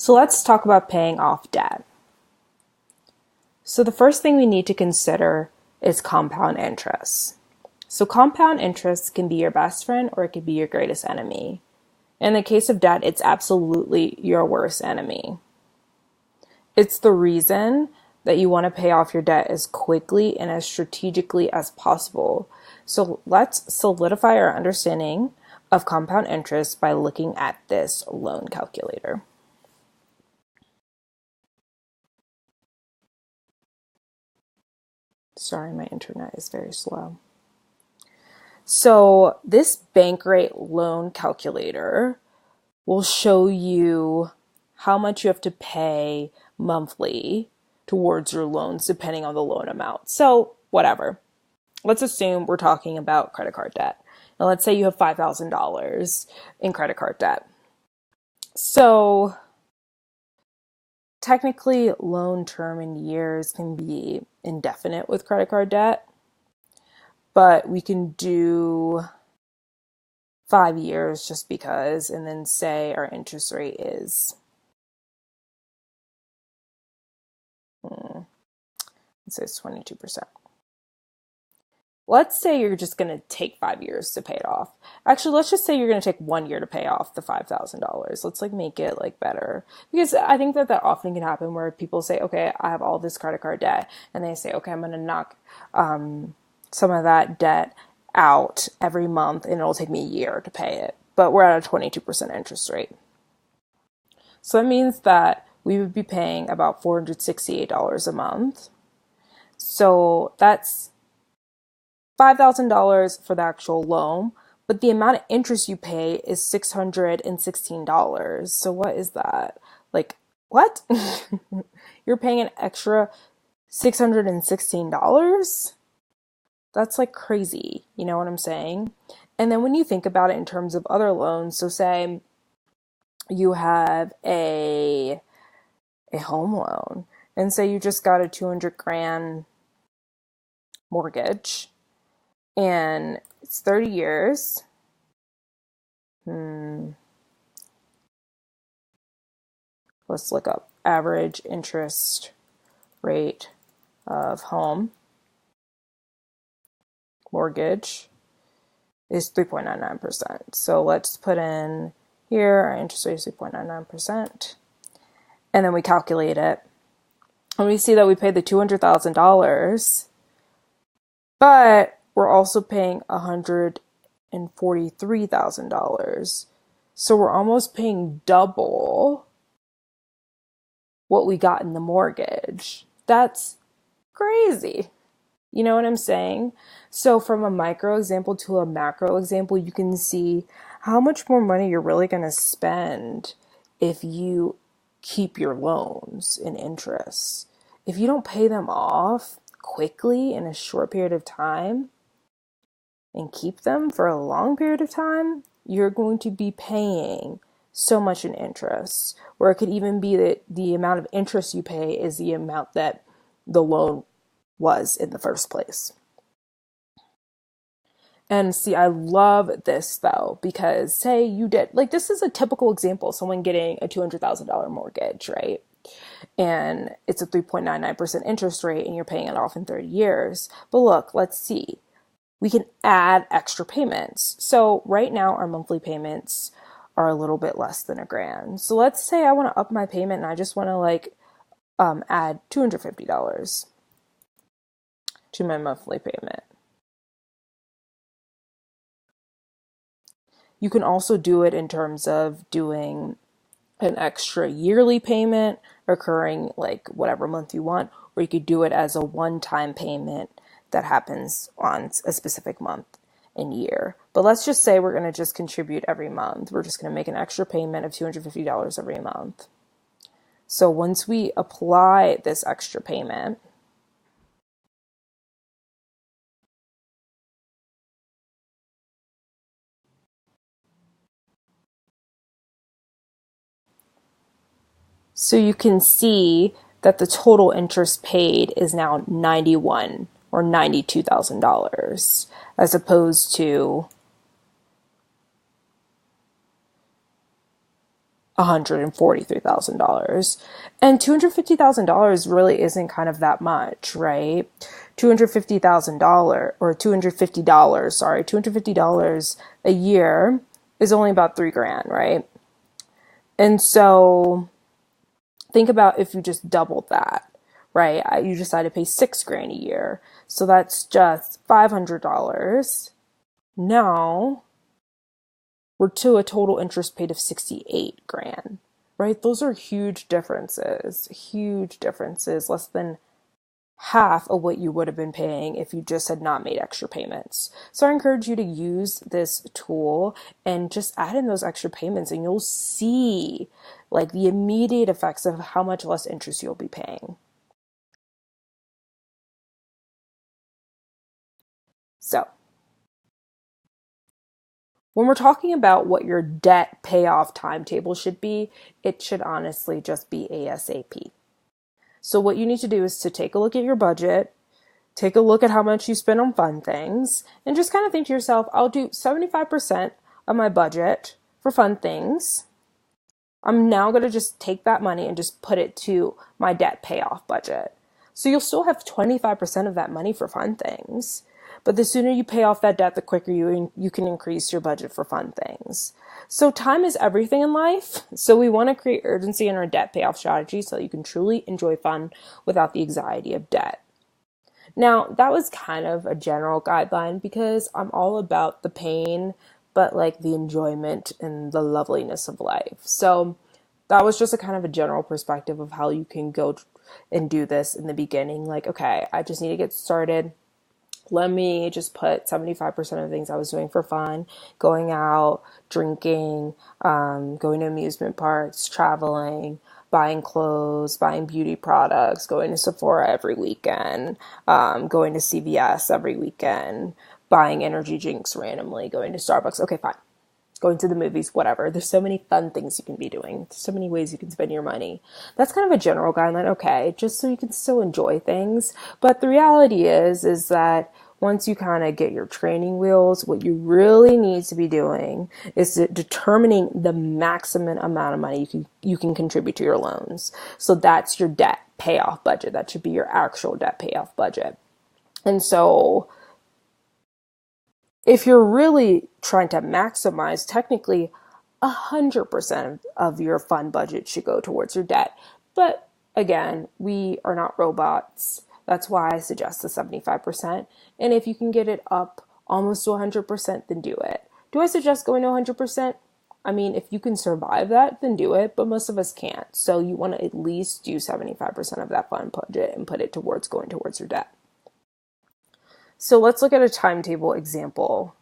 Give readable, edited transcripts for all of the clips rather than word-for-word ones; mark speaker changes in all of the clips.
Speaker 1: So let's talk about paying off debt. So the first thing we need to consider is compound interest. So compound interest can be your best friend or it could be your greatest enemy. In the case of debt, it's absolutely your worst enemy. It's the reason that you want to pay off your debt as quickly and as strategically as possible. So let's solidify our understanding of compound interest by looking at this loan calculator. Sorry, my internet is very slow. So this Bankrate loan calculator will show you how much you have to pay monthly towards your loans depending on the loan amount. So whatever. Let's assume we're talking about credit card debt. Now let's say you have $5,000 in credit card debt. So technically loan term in years can be indefinite with credit card debt, but we can do 5 years just because, and then say our interest rate is, let's say it's 22%. Let's say you're just going to take 5 years to pay it off. Actually, let's just say you're going to take 1 year to pay off the $5,000. Let's make it better, because I think that often can happen where people say, okay, I have all this credit card debt, and they say, okay, I'm going to knock some of that debt out every month and it'll take me a year to pay it, but we're at a 22% interest rate. So that means that we would be paying about $468 a month. So that's $5,000 for the actual loan, but the amount of interest you pay is $616. So what is that? What? You're paying an extra $616? That's crazy. You know what I'm saying? And then when you think about it in terms of other loans, so say you have a home loan, and say you just got a 200 grand mortgage and it's 30 years. Let's look up average interest rate of home mortgage is 3.99%. So let's put in here our interest rate is 3.99%. And then we calculate it. And we see that we paid the $200,000, but we're also paying $143,000. So we're almost paying double what we got in the mortgage. That's crazy. You know what I'm saying? So from a micro example to a macro example, you can see how much more money you're really going to spend if you keep your loans and interest. If you don't pay them off quickly in a short period of time and keep them for a long period of time, you're going to be paying so much in interest, or it could even be that the amount of interest you pay is the amount that the loan was in the first place. And see, I love this though, because say you did, this is a typical example, someone getting a $200,000 mortgage, right? And it's a 3.99% interest rate and you're paying it off in 30 years. But look, let's see. We can add extra payments. So right now our monthly payments are a little bit less than $1,000. So let's say I want to up my payment and I just want to add $250 to my monthly payment. You can also do it in terms of doing an extra yearly payment occurring whatever month you want, or you could do it as a one-time payment that happens on a specific month and year. But let's just say we're going to just contribute every month. We're just going to make an extra payment of $250 every month. So once we apply this extra payment, so you can see that the total interest paid is now $91,000 or $92,000, as opposed to $143,000. And $250,000 really isn't kind of that much, right? $250,000 or $250, sorry, $250 a year is only about 3 grand, right? And so think about if you just doubled that, right? You decide to pay 6 grand a year. So that's just $500. Now we're to a total interest paid of 68 grand, right? Those are huge differences, less than half of what you would have been paying if you just had not made extra payments. So I encourage you to use this tool and just add in those extra payments, and you'll see like the immediate effects of how much less interest you'll be paying. So when we're talking about what your debt payoff timetable should be, it should honestly just be ASAP. So what you need to do is to take a look at your budget, take a look at how much you spend on fun things, and just kind of think to yourself, I'll do 75% of my budget for fun things. I'm now going to just take that money and just put it to my debt payoff budget. So you'll still have 25% of that money for fun things. But the sooner you pay off that debt, the quicker you can increase your budget for fun things. So time is everything in life. So we want to create urgency in our debt payoff strategy so that you can truly enjoy fun without the anxiety of debt. Now, that was kind of a general guideline because I'm all about the pain, but like the enjoyment and the loveliness of life. So that was just a kind of a general perspective of how you can go and do this in the beginning. Like, okay, I just need to get started. Let me just put 75% of the things I was doing for fun, going out, drinking, going to amusement parks, traveling, buying clothes, buying beauty products, going to Sephora every weekend, going to CVS every weekend, buying energy drinks randomly, going to Starbucks. Okay, fine. Going to the movies, whatever. There's so many fun things you can be doing. There's so many ways you can spend your money. That's kind of a general guideline, okay, just so you can still enjoy things. But the reality is that once you kind of get your training wheels, what you really need to be doing is determining the maximum amount of money you can contribute to your loans. So that's your debt payoff budget. That should be your actual debt payoff budget. And so if you're really trying to maximize, technically 100% of your fund budget should go towards your debt. But again, we are not robots. That's why I suggest the 75%. And if you can get it up almost to 100%, then do it. Do I suggest going to 100%? I mean, if you can survive that, then do it, but most of us can't. So you want to at least do 75% of that fund budget and put it towards going towards your debt. So let's look at a timetable example.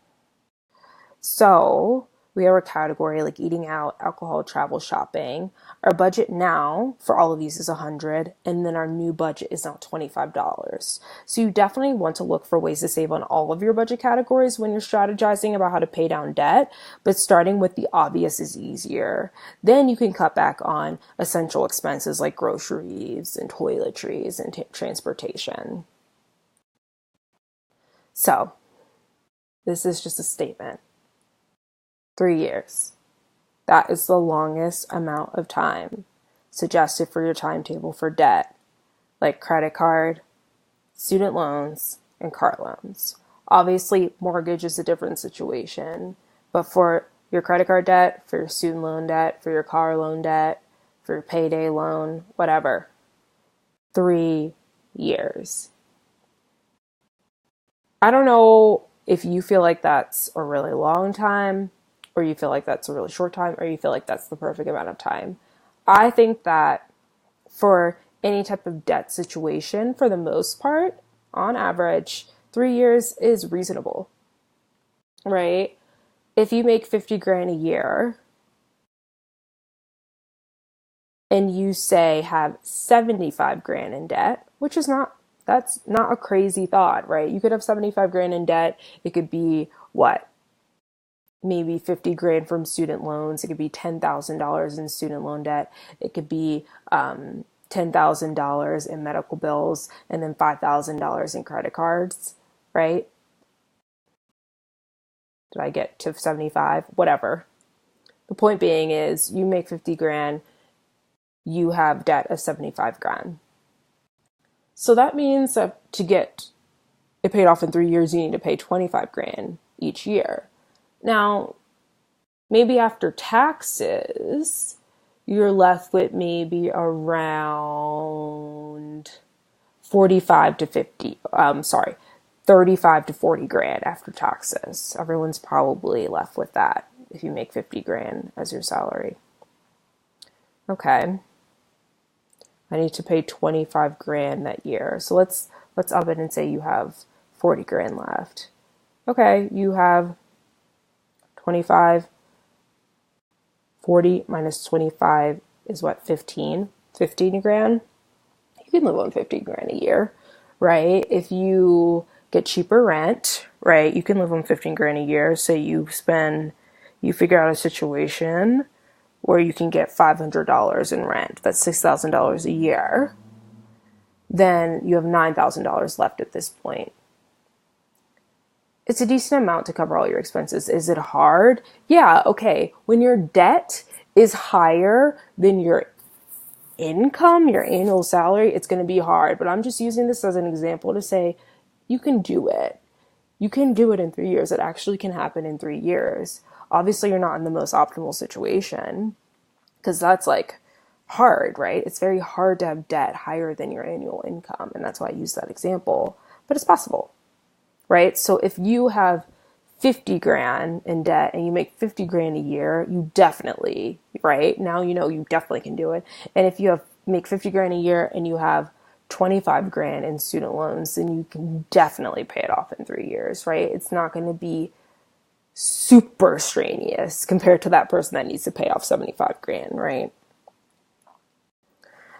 Speaker 1: So we have a category like eating out, alcohol, travel, shopping. Our budget now for all of these is $100, and then our new budget is now $25. So you definitely want to look for ways to save on all of your budget categories when you're strategizing about how to pay down debt, but starting with the obvious is easier. Then you can cut back on essential expenses like groceries and toiletries and transportation. So this is just a statement. 3 years. That is the longest amount of time suggested for your timetable for debt, like credit card, student loans, and car loans. Obviously, mortgage is a different situation, but for your credit card debt, for your student loan debt, for your car loan debt, for your payday loan, whatever, 3 years. I don't know if you feel like that's a really long time, or you feel like that's a really short time, or you feel like that's the perfect amount of time. I think that for any type of debt situation, for the most part, on average, 3 years is reasonable, right? If you make 50 grand a year and you say have 75 grand in debt, which is not, that's not a crazy thought, right? You could have 75 grand in debt. It could be what? Maybe 50 grand from student loans. It could be $10,000 in student loan debt. It could be $10,000 in medical bills and then $5,000 in credit cards, right? Did I get to 75? Whatever. The point being is you make 50 grand, you have debt of 75 grand. So that means that to get it paid off in 3 years, you need to pay 25 grand each year. Now, maybe after taxes, you're left with maybe around 45 to 50, 35 to 40 grand after taxes. Everyone's probably left with that if you make 50 grand as your salary. Okay. I need to pay 25 grand that year. So let's up it and say you have 40 grand left. Okay, you have 25, 40 minus 25 is what, 15? 15 grand? You can live on 50 grand a year, right? If you get cheaper rent, right, you can live on 15 grand a year. So you figure out a situation where you can get $500 in rent. That's $6,000 a year. Then you have $9,000 left at this point. It's a decent amount to cover all your expenses. Is it hard? Yeah, okay. When your debt is higher than your income, your annual salary, it's going to be hard. But I'm just using this as an example to say you can do it. You can do it in 3 years. It actually can happen in 3 years. Obviously, you're not in the most optimal situation because that's like hard, right? It's very hard to have debt higher than your annual income. And that's why I use that example. But it's possible, right? So if you have 50 grand in debt and you make 50 grand a year, you definitely, right? Now you know you definitely can do it. And if you make 50 grand a year and you have 25 grand in student loans, then you can definitely pay it off in 3 years, right? It's not going to be super strenuous compared to that person that needs to pay off 75 grand, right?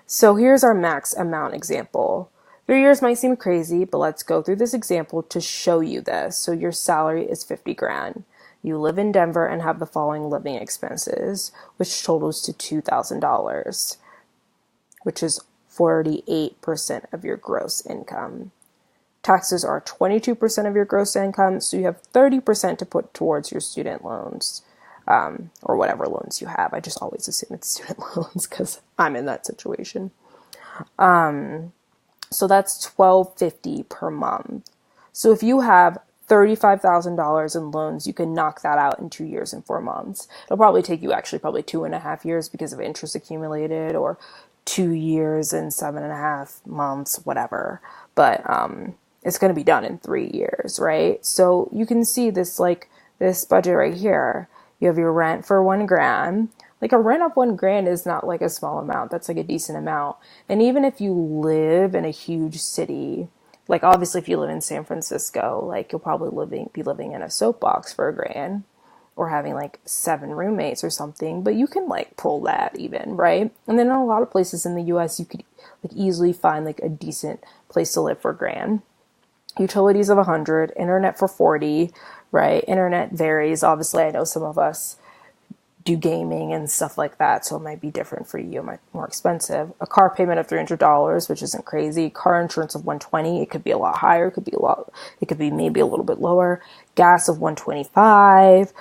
Speaker 1: So here's our max amount example. 3 years might seem crazy, but let's go through this example to show you this. So your salary is 50 grand. You live in Denver and have the following living expenses, which totals to $2,000, which is 48% of your gross income. Taxes are 22% of your gross income, so you have 30% to put towards your student loans, or whatever loans you have. I just always assume it's student loans because I'm in that situation. So that's $1,250 per month. So if you have $35,000 in loans, you can knock that out in 2 years and 4 months. It'll probably take you probably 2.5 years because of interest accumulated, or 2 years and 7.5 months, whatever. But it's going to be done in 3 years, right? So you can see this, like this budget right here. You have your rent for 1 grand. Like a rent of 1 grand is not like a small amount. That's like a decent amount. And even if you live in a huge city, like obviously if you live in San Francisco, like you'll probably be living in a soapbox for 1 grand, or having like 7 roommates or something, but you can like pull that even, right? And then in a lot of places in the US, you could like easily find like a decent place to live for 1 grand. Utilities of 100, internet for 40, right? Internet varies. Obviously, I know some of us do gaming and stuff like that, so it might be different for you. It might be more expensive. A car payment of $300, which isn't crazy. Car insurance of $120. It could be a lot higher. It could be maybe a little bit lower. Gas of $125.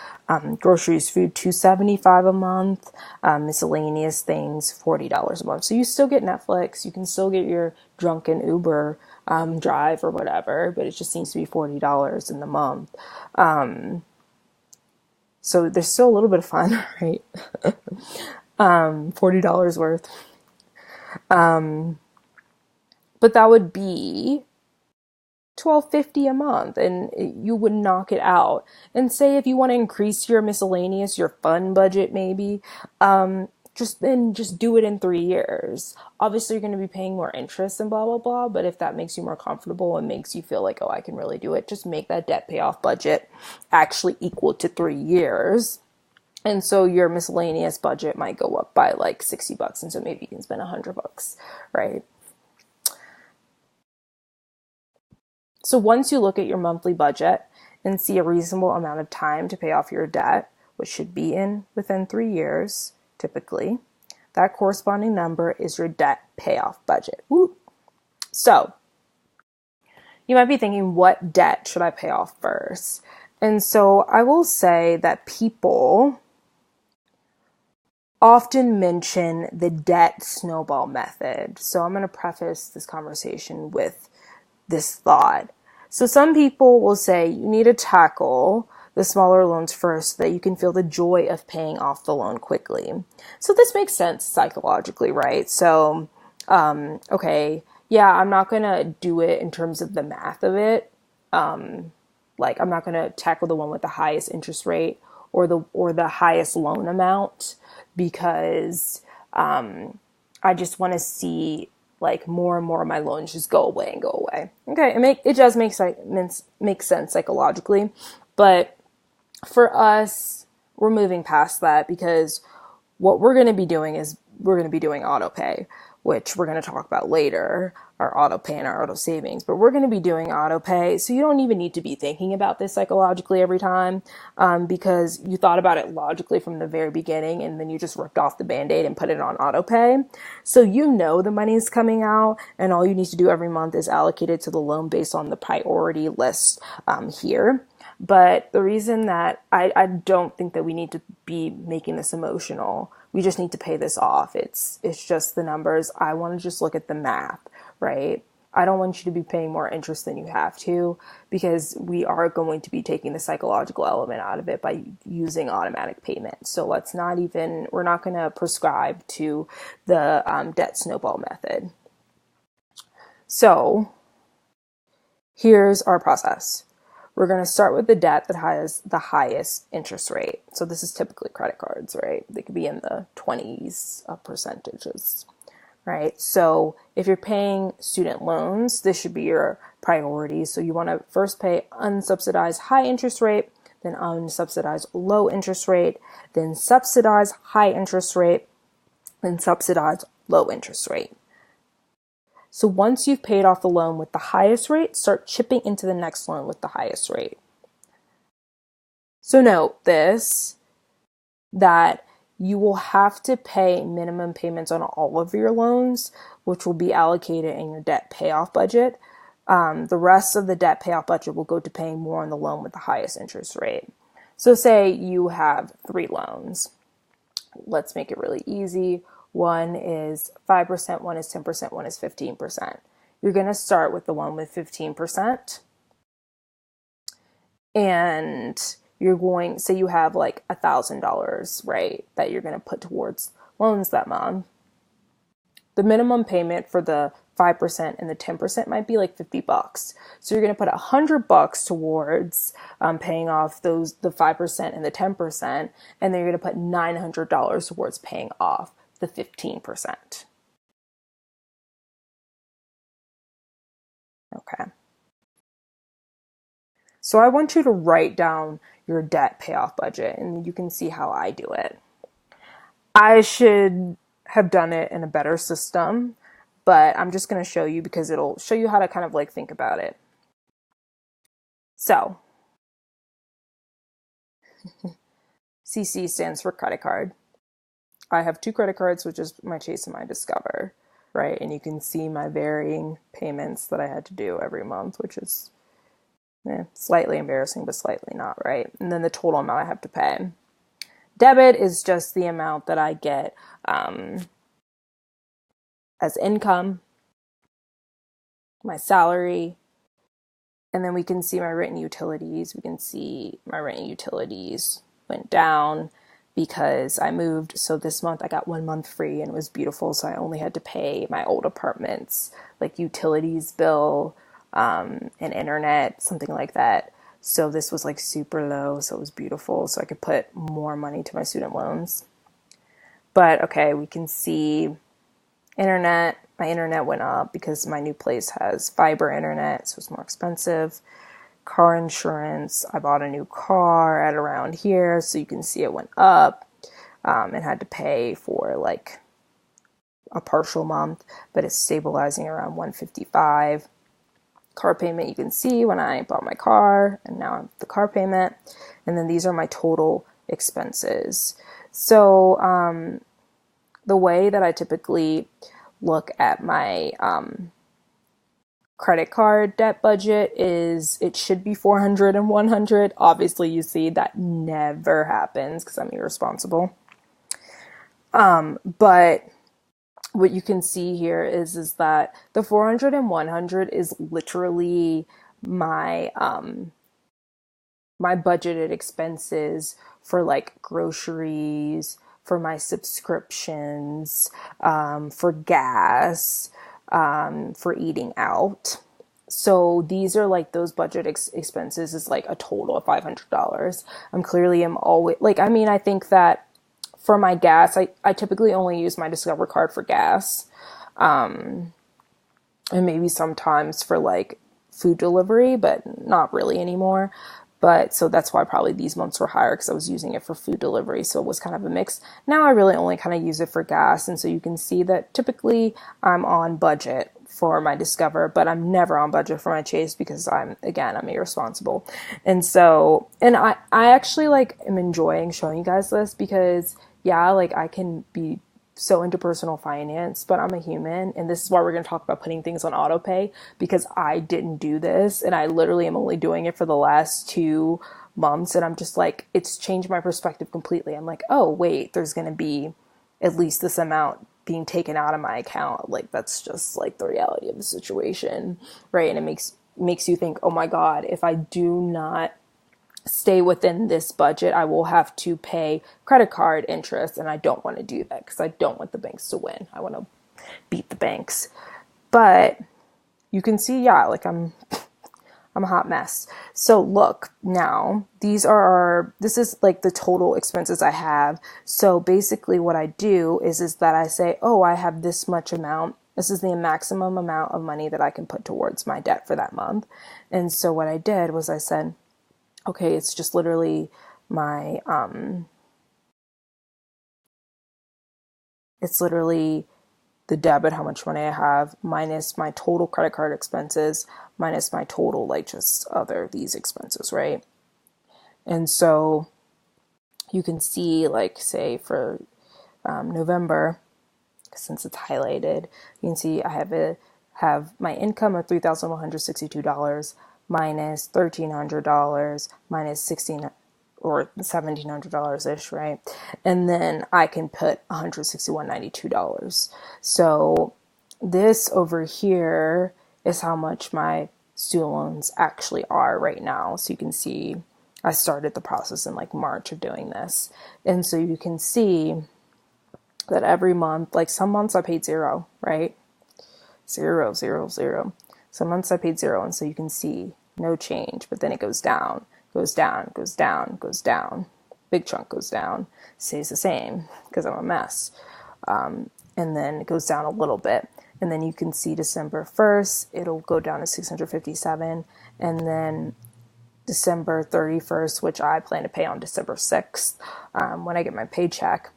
Speaker 1: Groceries, food, $275 a month. Miscellaneous things, $40 a month. So you still get Netflix. You can still get your drunken Uber drive or whatever, but it just seems to be $40 in the month. So there's still a little bit of fun, right? $40 worth. But that would be $1,250 a month, and you would knock it out. And say if you want to increase your miscellaneous, your fun budget maybe, just do it in 3 years. Obviously, you're going to be paying more interest and blah, blah, blah. But if that makes you more comfortable and makes you feel like, oh, I can really do it, just make that debt payoff budget actually equal to 3 years. And so your miscellaneous budget might go up by like $60. And so maybe you can spend $100, right? So once you look at your monthly budget and see a reasonable amount of time to pay off your debt, which should be within 3 years, typically, that corresponding number is your debt payoff budget. Woo. So you might be thinking, what debt should I pay off first? And so I will say that people often mention the debt snowball method. So I'm going to preface this conversation with this thought. So some people will say you need to tackle the smaller loans first so that you can feel the joy of paying off the loan quickly. So this makes sense psychologically, right? So, okay, yeah, I'm not going to do it in terms of the math of it. Like I'm not going to tackle the one with the highest interest rate or the highest loan amount because I just want to see like more and more of my loans just go away and go away. Okay, it does make sense psychologically, but for us, we're moving past that because what we're going to be doing is we're going to be doing auto pay, which we're going to talk about later, our auto pay and our auto savings. But we're going to be doing auto pay, so you don't even need to be thinking about this psychologically every time because you thought about it logically from the very beginning and then you just ripped off the Band-Aid and put it on auto pay. So you know the money's coming out and all you need to do every month is allocate it to the loan based on the priority list here. But the reason that I don't think that we need to be making this emotional, we just need to pay this off. It's just the numbers. I want to just look at the math, right? I don't want you to be paying more interest than you have to because we are going to be taking the psychological element out of it by using automatic payment. So we're not going to prescribe to the debt snowball method. So here's our process. We're going to start with the debt that has the highest interest rate. So this is typically credit cards, right? They could be in the 20s of percentages, right? So if you're paying student loans, this should be your priority. So you want to first pay unsubsidized high interest rate, then unsubsidized low interest rate, then subsidized high interest rate, then subsidized low interest rate. So once you've paid off the loan with the highest rate, start chipping into the next loan with the highest rate. So note this, that you will have to pay minimum payments on all of your loans, which will be allocated in your debt payoff budget. The rest of the debt payoff budget will go to paying more on the loan with the highest interest rate. So say you have 3 loans. Let's make it really easy. One is 5%, one is 10%, one is 15%. You're going to start with the one with 15%. And you're going, say you have like $1,000, right, that you're going to put towards loans that month. The minimum payment for the 5% and the 10% might be like $50. So you're going to put $100 towards paying off the 5% and the 10%, and then you're going to put $900 towards paying off the 15%. Okay. So I want you to write down your debt payoff budget and you can see how I do it. I should have done it in a better system, but I'm just going to show you because it'll show you how to kind of like think about it. So CC stands for credit card. I have 2 credit cards, which is my Chase and my Discover, right? And you can see my varying payments that I had to do every month, which is slightly embarrassing, but slightly not, right? And then the total amount I have to pay. Debit is just the amount that I get as income, my salary, and then we can see my rent and utilities. We can see my rent and utilities went down because I moved. So this month I got 1 month free and it was beautiful. So I only had to pay my old apartments, like utilities bill, and internet, something like that. So this was like super low. So it was beautiful. So I could put more money to my student loans. But okay, we can see internet. My internet went up because my new place has fiber internet, so it's more expensive. Car insurance, I bought a new car at around here, so you can see it went up and had to pay for like a partial month, but it's stabilizing around $155. Car payment, you can see when I bought my car, and now I have the car payment. And then these are my total expenses. So the way that I typically look at my credit card debt budget is it should be 400 and 100. Obviously, you see that never happens because I'm irresponsible. But what you can see here is that the 400 and 100 is literally my my budgeted expenses for like groceries, for my subscriptions, for gas, for eating out. So these are like those budget expenses is like a total of $500. I'm clearly am always like, I mean, I think that for my gas, I typically only use my Discover card for gas, and maybe sometimes for like food delivery, but not really anymore. But so that's why probably these months were higher because I was using it for food delivery. So it was kind of a mix. Now I really only kind of use it for gas. And so you can see that typically I'm on budget for my Discover, but I'm never on budget for my Chase because I'm irresponsible. And so, and I actually like am enjoying showing you guys this because yeah, like I can be so into personal finance, but I'm a human. And this is why we're going to talk about putting things on auto pay because I didn't do this. And I literally am only doing it for the last 2 months. And I'm just like, it's changed my perspective completely. I'm like, oh, wait, there's going to be at least this amount being taken out of my account. Like, that's just like the reality of the situation. Right. And it makes you think, oh my God, if I do not stay within this budget, I will have to pay credit card interest. And I don't want to do that because I don't want the banks to win. I want to beat the banks. But you can see, yeah, like I'm a hot mess. So look, now this is like the total expenses I have. So basically what I do is that I say, oh, I have this much amount. This is the maximum amount of money that I can put towards my debt for that month. And so what I did was I said, okay, it's just literally my, it's literally the debit, how much money I have, minus my total credit card expenses, minus my total, like just these expenses, right? And so you can see, like, say for November, since it's highlighted, you can see I have my income of $3,162 minus $1,300 minus 16 or $1,700 ish, right? And then I can put $161.92. So this over here is how much my student loans actually are right now. So you can see I started the process in like March of doing this. And so you can see that every month, like some months I paid zero, right? Zero, zero, zero. Some months I paid zero. And so you can see no change, but then it goes down, goes down, goes down, goes down. Big chunk goes down, stays the same because I'm a mess. And then it goes down a little bit. And then you can see December 1st, it'll go down to 657. And then December 31st, which I plan to pay on December 6th, when I get my paycheck,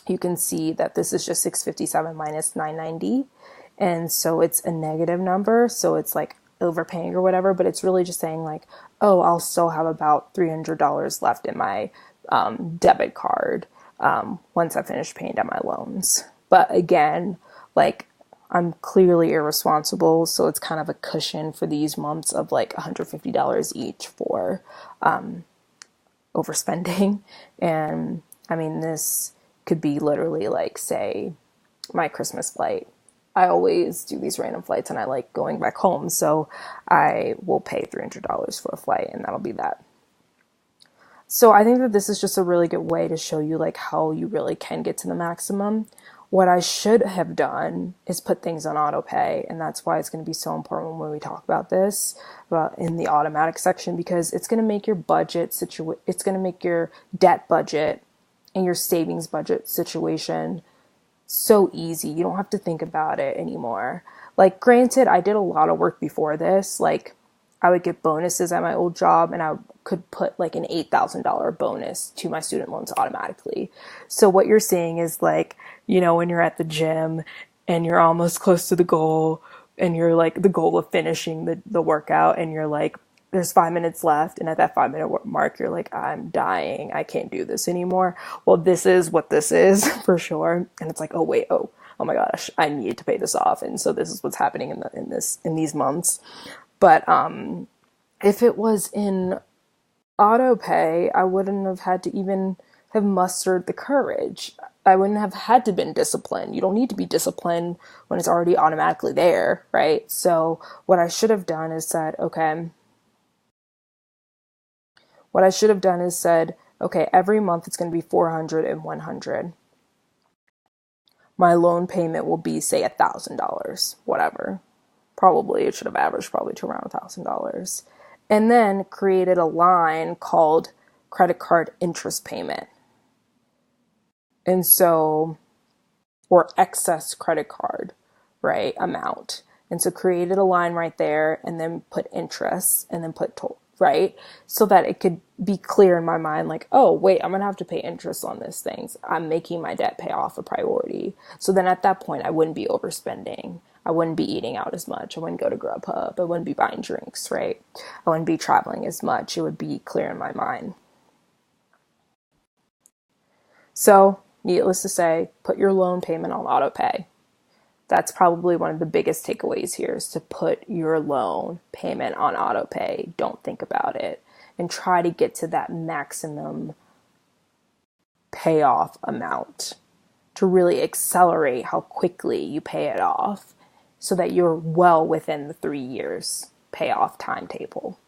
Speaker 1: you can see that this is just 657 minus 990. And so it's a negative number. So it's like overpaying or whatever, but it's really just saying like, oh, I'll still have about $300 left in my debit card once I finish paying down my loans. But again, like I'm clearly irresponsible. So it's kind of a cushion for these months of like $150 each for overspending. And I mean, this could be literally like, say, my Christmas flight. I always do these random flights and I like going back home. So I will pay $300 for a flight and that'll be that. So I think that this is just a really good way to show you like how you really can get to the maximum. What I should have done is put things on auto pay. And that's why it's going to be so important when we talk about this in the automatic section, because it's going to make your budget it's going to make your debt budget and your savings budget situation so easy. You don't have to think about it anymore. Like, granted, I did a lot of work before this. Like, I would get bonuses at my old job and I could put like an $8,000 bonus to my student loans automatically. So what you're seeing is like, you know, when you're at the gym and you're almost close to the goal and you're like the goal of finishing the workout and you're like, there's 5 minutes left. And at that 5 minute mark, you're like, I'm dying. I can't do this anymore. Well, this is what this is for sure. And it's like, oh, wait, oh my gosh, I need to pay this off. And so this is what's happening in these months. But, if it was in auto pay, I wouldn't have had to even have mustered the courage. I wouldn't have had to been disciplined. You don't need to be disciplined when it's already automatically there, right? So what I should have done is said, okay, every month it's going to be 400 and 100. My loan payment will be, say, $1,000, whatever. Probably it should have averaged probably to around $1,000. And then created a line called credit card interest payment. And so, or excess credit card, right, amount. And so created a line right there and then put interest and then put right? So that it could be clear in my mind, like, oh, wait, I'm going to have to pay interest on this things. I'm making my debt pay off a priority. So then at that point, I wouldn't be overspending. I wouldn't be eating out as much. I wouldn't go to Grubhub. I wouldn't be buying drinks, right? I wouldn't be traveling as much. It would be clear in my mind. So, needless to say, put your loan payment on auto pay. That's probably one of the biggest takeaways here, is to put your loan payment on auto pay. Don't think about it, and try to get to that maximum payoff amount to really accelerate how quickly you pay it off so that you're well within the 3 years payoff timetable.